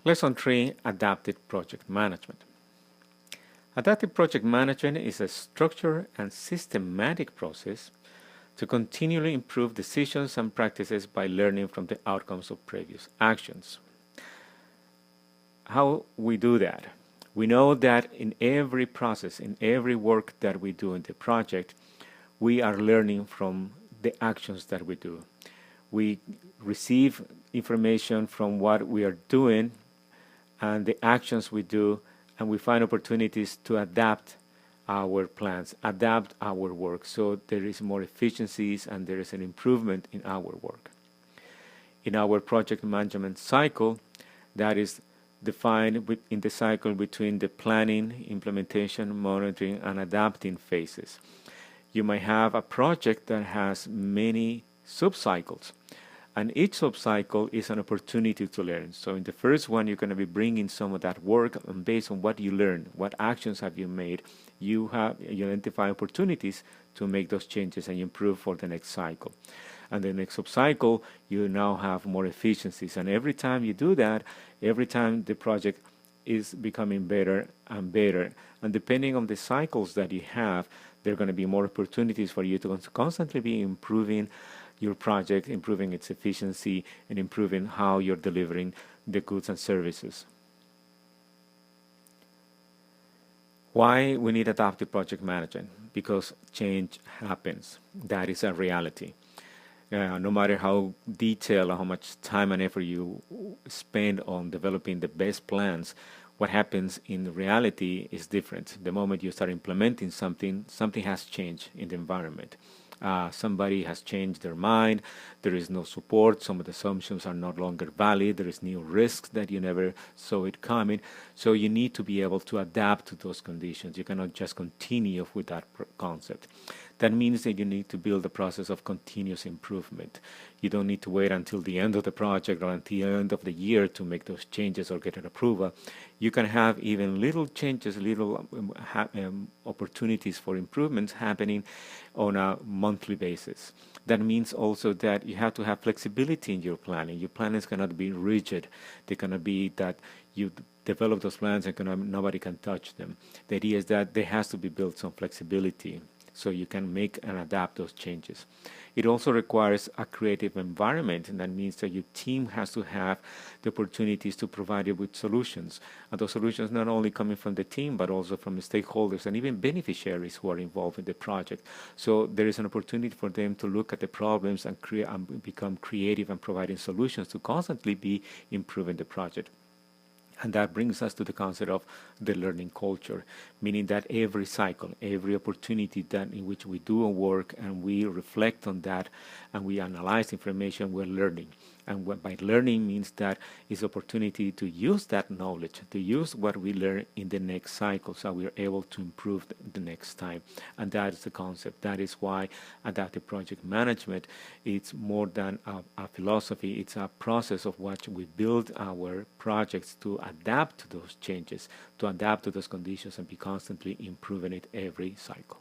Lesson 3, Adaptive Project Management. Adaptive project management is a structured and systematic process to continually improve decisions and practices by learning from the outcomes of previous actions. How we do that? We know that in every process, in every work that we do in the project, we are learning from the actions that we do. We receive information from what we are doing and the actions we do, and we find opportunities to adapt our plans, adapt our work, so there is more efficiencies and there is an improvement in our work. In our project management cycle, that is defined in the cycle between the planning, implementation, monitoring, and adapting phases. You might have a project that has many subcycles, and each subcycle is an opportunity to learn. So in the first one, you're going to be bringing some of that work, and based on what you learn, what actions have you made, you identify opportunities to make those changes and improve for the next cycle. And the next subcycle, you now have more efficiencies. And every time you do that, every time the project is becoming better and better. And depending on the cycles that you have, there are going to be more opportunities for you to constantly be improving your project, improving its efficiency, and improving how you're delivering the goods and services. Why we need adaptive project management? Because change happens. That is a reality. No matter how detailed or how much time and effort you spend on developing the best plans, what happens in reality is different. The moment you start implementing something, something has changed in the environment. Somebody has changed their mind, there is no support, some of the assumptions are no longer valid, there is new risks that you never saw it coming, so you need to be able to adapt to those conditions. You cannot just continue with that concept. That means that you need to build a process of continuous improvement. You don't need to wait until the end of the project or until the end of the year to make those changes or get an approval. You can have even little changes, little opportunities for improvements happening on a monthly basis. That means also that you have to have flexibility in your planning. Your plans cannot be rigid. They cannot be that you develop those plans and nobody can touch them. The idea is that there has to be built some flexibility so you can make and adapt those changes. It also requires a creative environment, and that means that your team has to have the opportunities to provide you with solutions. And those solutions not only coming from the team, but also from the stakeholders and even beneficiaries who are involved in the project. So there is an opportunity for them to look at the problems and become creative and providing solutions to constantly be improving the project. And that brings us to the concept of the learning culture, meaning that every cycle, every opportunity that in which we do a work and we reflect on that and we analyze information, we're learning. And what by learning means that it's opportunity to use that knowledge, to use what we learn in the next cycle so we're able to improve the next time. And that is the concept. That is why adaptive project management, it's more than a philosophy. It's a process of what we build our projects to adapt to those changes, to adapt to those conditions and be constantly improving it every cycle.